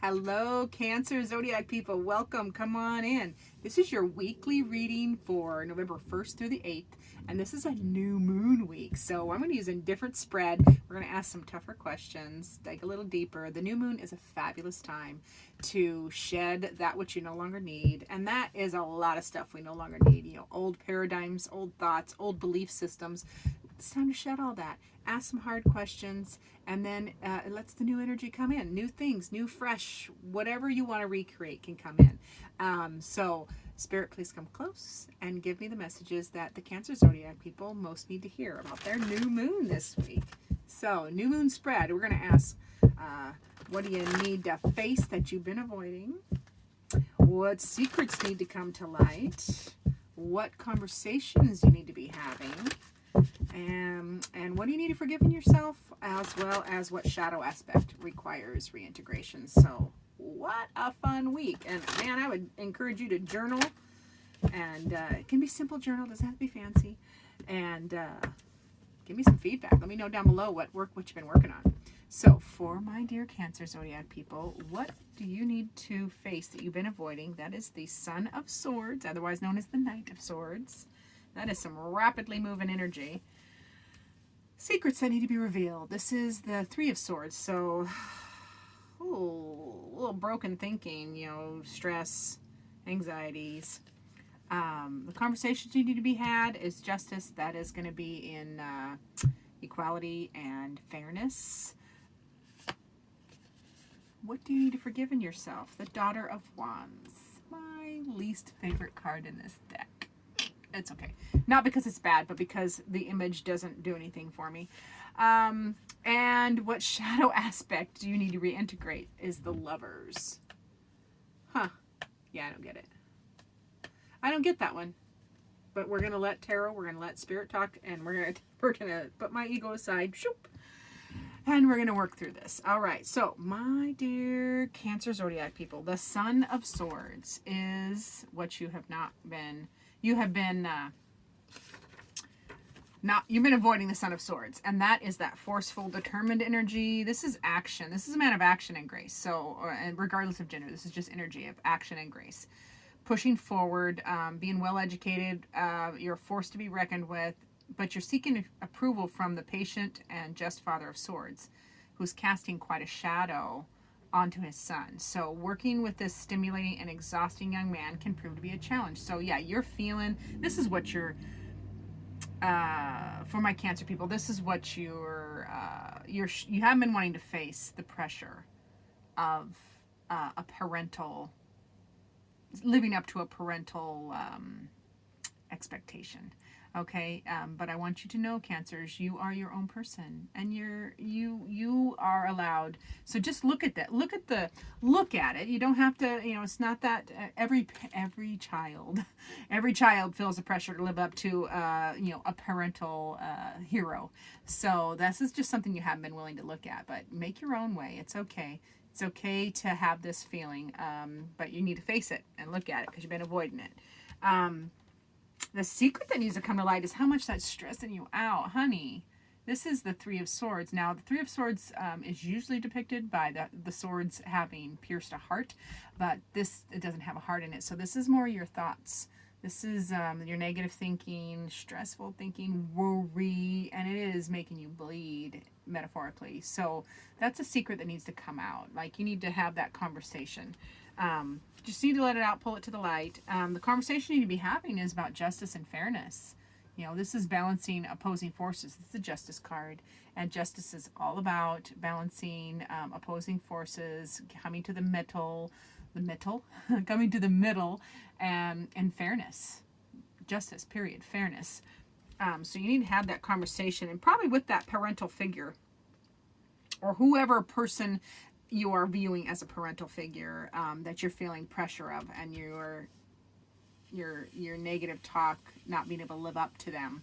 Hello, Cancer Zodiac people. Welcome. Come on in. This is your weekly reading for November 1st through the 8th, and this is a new moon week. So I'm going to use a different spread. We're going to ask some tougher questions, dig a little deeper. The new moon is a fabulous time to shed that which you no longer need, and that is a lot of stuff we no longer need. You know, old paradigms, old thoughts, old belief systems. It's time to shed all that. Ask some hard questions, and then it lets the new energy come in. New things, new, fresh, whatever you want to recreate can come in. So, Spirit, please come close and give me the messages that the Cancer Zodiac people most need to hear about their new moon this week. So, new moon spread. We're going to ask, what do you need to face that you've been avoiding? What secrets need to come to light? What conversations you need to be having? And what do you need to forgive in yourself, as well as what shadow aspect requires reintegration. So what a fun week. And man, I would encourage you to journal, and it can be simple journal, doesn't have to be fancy, and give me some feedback. Let me know down below what you've been working on. So for my dear Cancer Zodiac people, what do you need to face that you've been avoiding? That is the Son of Swords, otherwise known as the Knight of Swords. That is some rapidly moving energy. Secrets that need to be revealed. This is the Three of Swords. So, a little broken thinking, you know, stress, anxieties. The conversations you need to be had is justice. That is going to be in equality and fairness. What do you need to forgive in yourself? The Daughter of Wands. My least favorite card in this deck. It's okay. Not because it's bad, but because the image doesn't do anything for me. And what shadow aspect do you need to reintegrate is the Lovers. Huh. Yeah, I don't get it. I don't get that one. But we're going to let tarot, we're going to let spirit talk, and we're going to put my ego aside. Shoop. And we're going to work through this. All right. So, my dear Cancer Zodiac people, the Son of Swords is what you have not been... you've been avoiding the Son of Swords, and that is that forceful, determined energy. This is action. This is a man of action and grace. So, and regardless of gender, this is just energy of action and grace, pushing forward, being well educated. You're a force to be reckoned with, but you're seeking approval from the patient and just Father of Swords, who's casting quite a shadow onto his son. So working with this stimulating and exhausting young man can prove to be a challenge. So yeah, you're feeling, this is what you're, for my Cancer people, this is what you haven't been wanting to face the pressure of a parental, living up to a parental expectation. Okay, but I want you to know, Cancers, you are your own person, and you are allowed. So just look at that. Look at it. You don't have to. You know, it's not that every child feels the pressure to live up to a parental hero. So this is just something you haven't been willing to look at. But make your own way. It's okay. It's okay to have this feeling, but you need to face it and look at it because you've been avoiding it. The secret that needs to come to light is how much that's stressing you out, honey. This is the Three of Swords. Now, the Three of Swords is usually depicted by the swords having pierced a heart, but it doesn't have a heart in it. So this is more your thoughts. This is your negative thinking, stressful thinking, worry, and it is making you bleed, metaphorically. So that's a secret that needs to come out. Like, you need to have that conversation. Just need to let it out, pull it to the light. The conversation you need to be having is about justice and fairness. You know, this is balancing opposing forces. This is the Justice card, and justice is all about balancing opposing forces, coming to the middle, coming to the middle, and fairness. Justice, period, fairness. So you need to have that conversation, and probably with that parental figure, or whoever person you are viewing as a parental figure that you're feeling pressure of, and your negative talk, not being able to live up to them.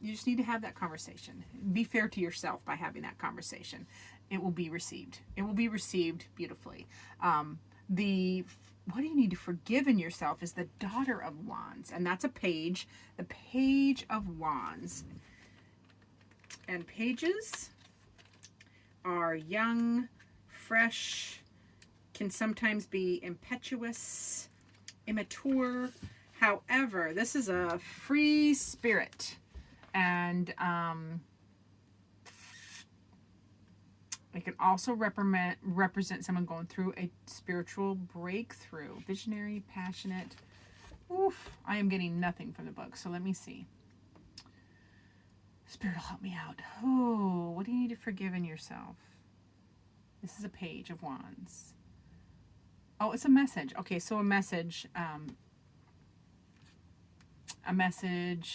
You just need to have that conversation. Be fair to yourself by having that conversation. It will be received. It will be received beautifully. What do you need to forgive in yourself is the Daughter of Wands, and that's a page, the Page of Wands. And pages are young, fresh, can sometimes be impetuous, immature. However, this is a free spirit, and it can also represent someone going through a spiritual breakthrough. Visionary, passionate. Oof, I am getting nothing from the book, so let me see. Spirit will help me out. Oh, what do you need to forgive in yourself? This is a Page of Wands. Oh, it's a message. Okay, so a message,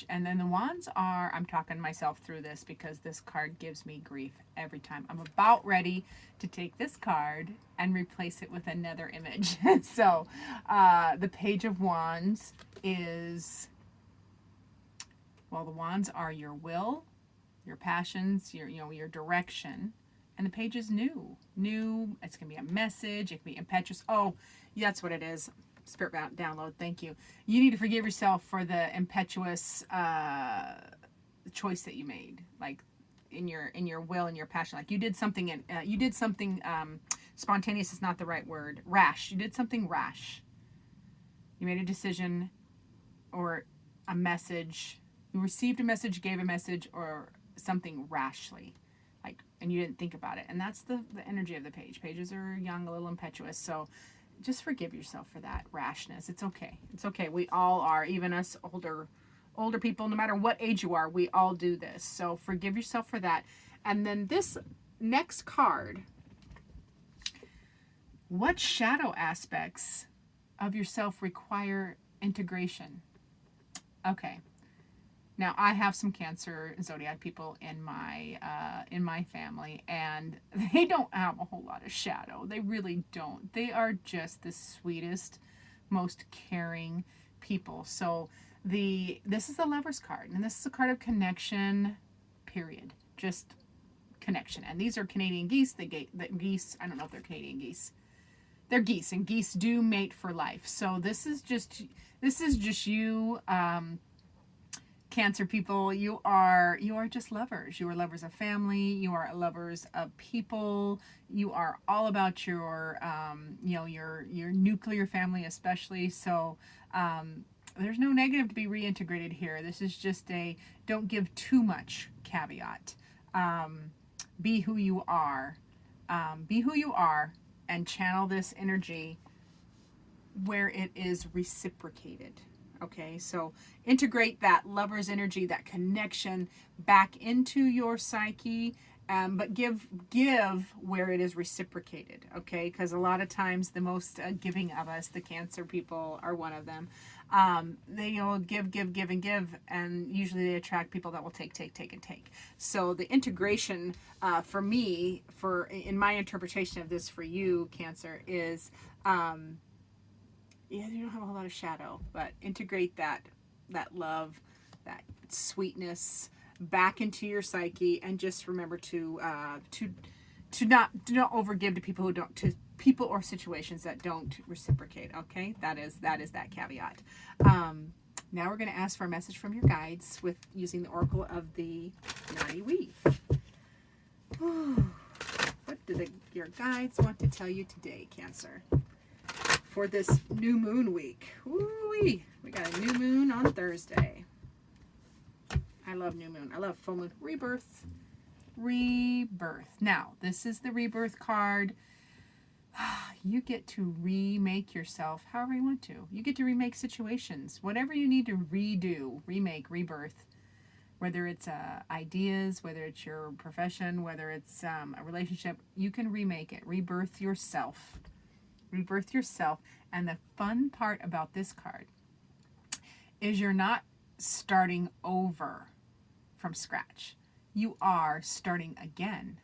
and then the wands are, I'm talking myself through this because this card gives me grief every time. I'm about ready to take this card and replace it with another image. So the Page of Wands is, well, the wands are your will, your passions, your direction, and the page is new. It's gonna be a message. It can be impetuous. Oh, that's what it is. Spirit download. Thank you. You need to forgive yourself for the impetuous choice that you made, like in your will and your passion. Like you did something spontaneous is not the right word. Rash. You did something rash. You made a decision or a message. You received a message, gave a message, or something rashly, and you didn't think about it. And that's the energy of the page. Pages are young, a little impetuous. So just forgive yourself for that rashness. It's okay. It's okay. We all are, even us older people, no matter what age you are, we all do this. So forgive yourself for that. And then this next card, what shadow aspects of yourself require integration? Okay. Now, I have some Cancer Zodiac people in my family, and they don't have a whole lot of shadow. They really don't. They are just the sweetest, most caring people. So this is the Lover's card, and this is a card of connection, period. Just connection. And these are Canadian geese. The geese, I don't know if they're Canadian geese. They're geese, and geese do mate for life. So this is just you, Cancer people. You are just lovers. You are lovers of family. You are lovers of people. You are all about your nuclear family, especially. So there's no negative to be reintegrated here. This is just a don't give too much caveat. Be who you are. Be who you are, and channel this energy where it is reciprocated. Okay, so integrate that lover's energy, that connection back into your psyche, but give where it is reciprocated. Okay, because a lot of times the most giving of us, the Cancer people, are one of them. They give, and usually they attract people that will take. So the integration for me, in my interpretation of this for you, Cancer, is you don't have a whole lot of shadow, but integrate that love, that sweetness back into your psyche, and just remember to not overgive to people or situations that don't reciprocate. Okay, that is that caveat. Now we're going to ask for a message from your guides with using the Oracle of the Naughty Wee. What do your guides want to tell you today, Cancer? For this new moon week. Ooh-wee. We got a new moon on Thursday. I love new moon. I love full moon. Rebirth. Now, this is the rebirth card. You get to remake yourself however you want to. You get to remake situations. Whatever you need to redo, remake, rebirth. Whether it's ideas, whether it's your profession, whether it's a relationship, you can remake it. Rebirth yourself. Rebirth yourself. And the fun part about this card is you're not starting over from scratch. You are starting again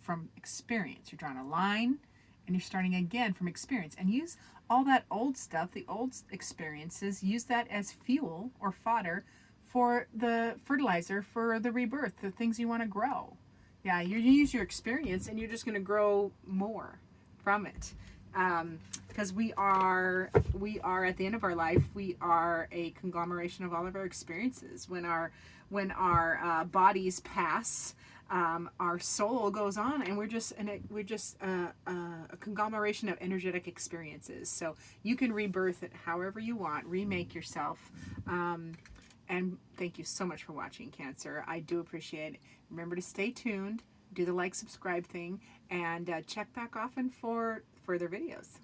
from experience. You're drawing a line and you're starting again from experience. And use all that old stuff, the old experiences, use that as fuel or fodder for the fertilizer for the rebirth, the things you want to grow. Yeah, you use your experience and you're just going to grow more from it. Because we are at the end of our life, we are a conglomeration of all of our experiences. When our bodies pass, our soul goes on, and we're just a conglomeration of energetic experiences. So you can rebirth it however you want, remake yourself. And thank you so much for watching, Cancer. I do appreciate it. Remember to stay tuned, do the like, subscribe thing, and check back often for further videos.